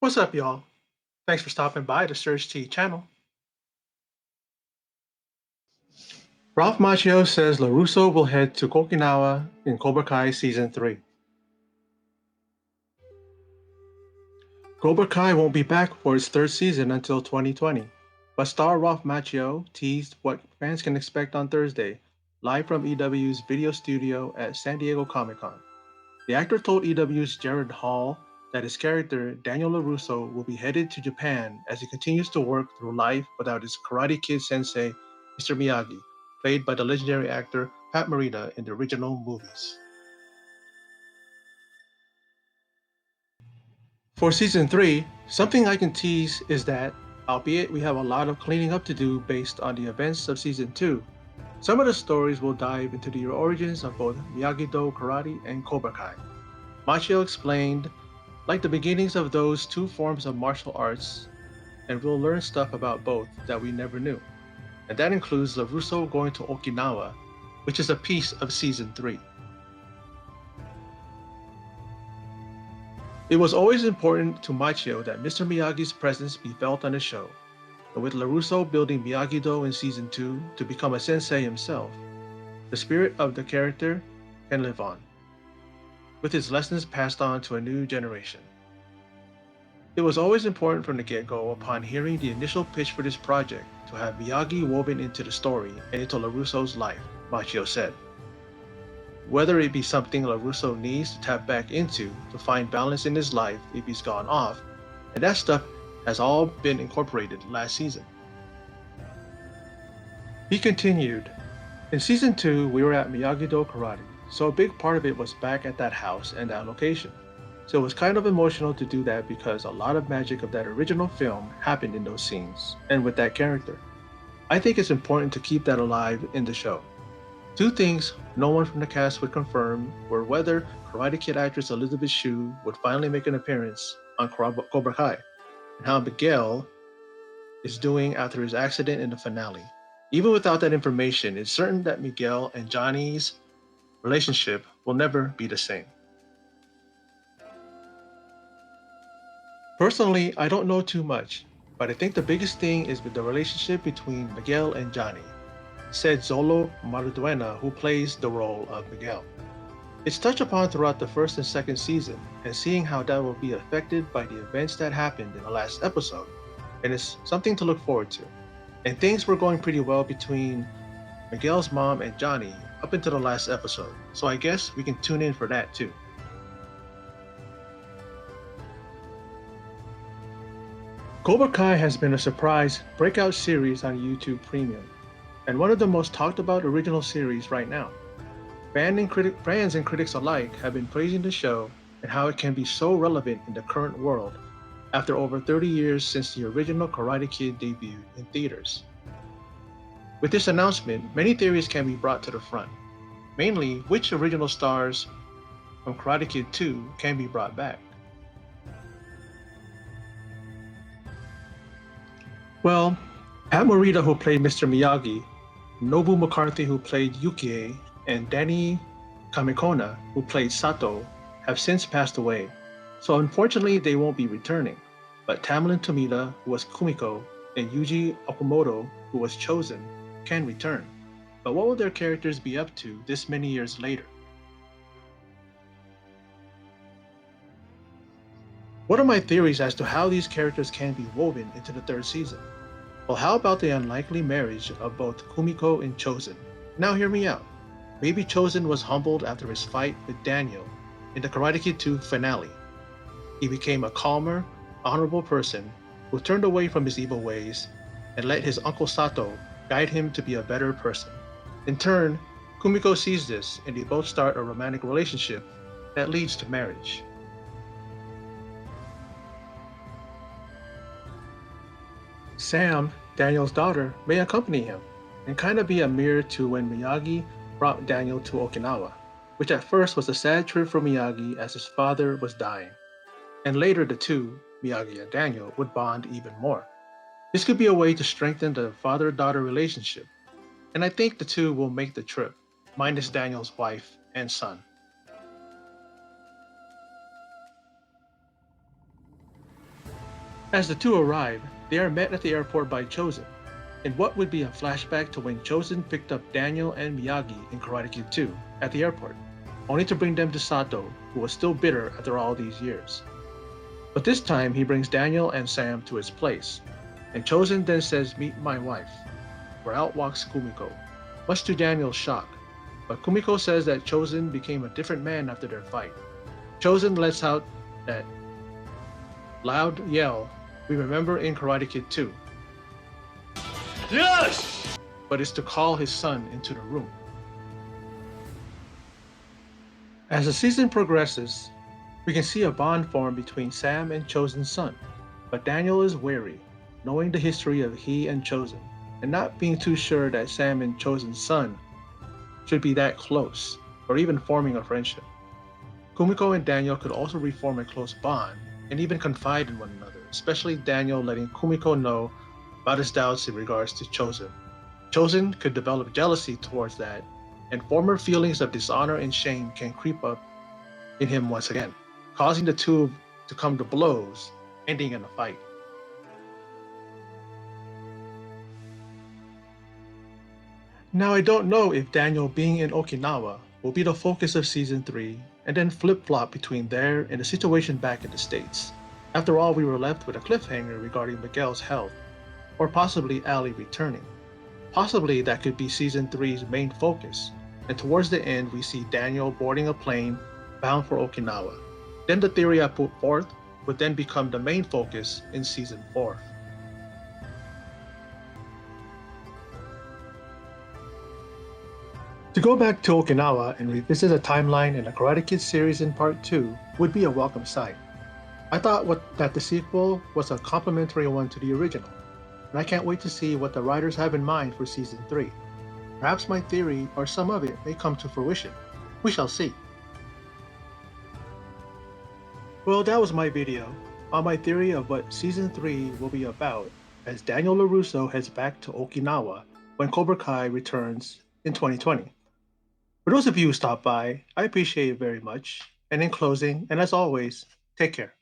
What's up, y'all? Thanks for stopping by the Surge T channel. Ralph Macchio says LaRusso will head to Okinawa in Cobra Kai Season 3. Cobra Kai won't be back for its third season until 2020, but star Ralph Macchio teased what fans can expect on Thursday, live from EW's video studio at San Diego Comic-Con. The actor told EW's Jared Hall that his character, Daniel LaRusso, will be headed to Japan as he continues to work through life without his Karate Kid sensei, Mr. Miyagi, played by the legendary actor Pat Morita in the original movies. For season 3, something I can tease is that, albeit we have a lot of cleaning up to do based on the events of season 2, some of the stories will dive into the origins of both Miyagi-Do karate and Cobra Kai. Machio explained, like the beginnings of those two forms of martial arts, and we'll learn stuff about both that we never knew. And that includes LaRusso going to Okinawa, which is a piece of season 3. It was always important to Machio that Mr. Miyagi's presence be felt on the show, and with LaRusso building Miyagi-Do in season 2 to become a sensei himself, the spirit of the character can live on, with his lessons passed on to a new generation. It was always important from the get-go upon hearing the initial pitch for this project to have Miyagi woven into the story and into LaRusso's life, Machio said. Whether it be something LaRusso needs to tap back into to find balance in his life if he's gone off, and that stuff has all been incorporated last season. He continued, in season 2 we were at Miyagi-Do Karate, so a big part of it was back at that house and that location. So it was kind of emotional to do that because a lot of magic of that original film happened in those scenes, and with that character. I think it's important to keep that alive in the show. Two things no one from the cast would confirm were whether Karate Kid actress Elizabeth Shue would finally make an appearance on Cobra Kai, and how Miguel is doing after his accident in the finale. Even without that information, it's certain that Miguel and Johnny's relationship will never be the same. Personally, I don't know too much, but I think the biggest thing is with the relationship between Miguel and Johnny, said Zolo Marduena, who plays the role of Miguel. It's touched upon throughout the first and second season, and seeing how that will be affected by the events that happened in the last episode, and it's something to look forward to. And things were going pretty well between Miguel's mom and Johnny up until the last episode, so I guess we can tune in for that too. Cobra Kai has been a surprise breakout series on YouTube Premium, and one of the most talked about original series right now. Fans and critics alike have been praising the show and how it can be so relevant in the current world after over 30 years since the original Karate Kid debuted in theaters. With this announcement, many theories can be brought to the front, mainly which original stars from Karate Kid 2 can be brought back. Well, Pat Morita, who played Mr. Miyagi, Nobu McCarthy, who played Yukie, and Danny Kamikona, who played Sato, have since passed away, so unfortunately they won't be returning. But Tamlin Tomita, who was Kumiko, and Yuji Okamoto, who was Chosen, can return. But what will their characters be up to this many years later? What are my theories as to how these characters can be woven into the third season? Well, how about the unlikely marriage of both Kumiko and Chosen? Now hear me out. Maybe Chosen was humbled after his fight with Daniel in the Karate Kid 2 finale. He became a calmer, honorable person who turned away from his evil ways and let his uncle Sato guide him to be a better person. In turn, Kumiko sees this and they both start a romantic relationship that leads to marriage. Sam, Daniel's daughter, may accompany him and kind of be a mirror to when Miyagi brought Daniel to Okinawa, which at first was a sad trip for Miyagi as his father was dying. And later the two, Miyagi and Daniel, would bond even more. This could be a way to strengthen the father-daughter relationship, and I think the two will make the trip, minus Daniel's wife and son. As the two arrive, they are met at the airport by Chosen, in what would be a flashback to when Chosen picked up Daniel and Miyagi in Karate Kid 2 at the airport, only to bring them to Sato, who was still bitter after all these years. But this time he brings Daniel and Sam to his place, and Chosen then says, "Meet my wife," where out walks Kumiko, much to Daniel's shock. But Kumiko says that Chosen became a different man after their fight. Chosen lets out that loud yell we remember in Karate Kid 2, Yes! but is to call his son into the room. As the season progresses, we can see a bond form between Sam and Chosen's son, but Daniel is wary, knowing the history of he and Chosen, and not being too sure that Sam and Chosen's son should be that close, or even forming a friendship. Kumiko and Daniel could also reform a close bond and even confide in one another, especially Daniel letting Kumiko know about his doubts in regards to Chosen. Chosen could develop jealousy towards that, and former feelings of dishonor and shame can creep up in him once again, causing the two to come to blows, ending in a fight. Now, I don't know if Daniel being in Okinawa will be the focus of season 3 and then flip flop between there and the situation back in the States. After all, we were left with a cliffhanger regarding Miguel's health, or possibly Ali returning. Possibly that could be season 3's main focus, and towards the end, we see Daniel boarding a plane bound for Okinawa. Then the theory I put forth would then become the main focus in season 4. To go back to Okinawa and revisit a timeline in the Karate Kid series in part 2 would be a welcome sight. I thought that the sequel was a complementary one to the original, and I can't wait to see what the writers have in mind for season 3. Perhaps my theory or some of it may come to fruition. We shall see. Well, that was my video on my theory of what season 3 will be about as Daniel LaRusso heads back to Okinawa when Cobra Kai returns in 2020. For those of you who stopped by, I appreciate it very much. And in closing, and as always, take care.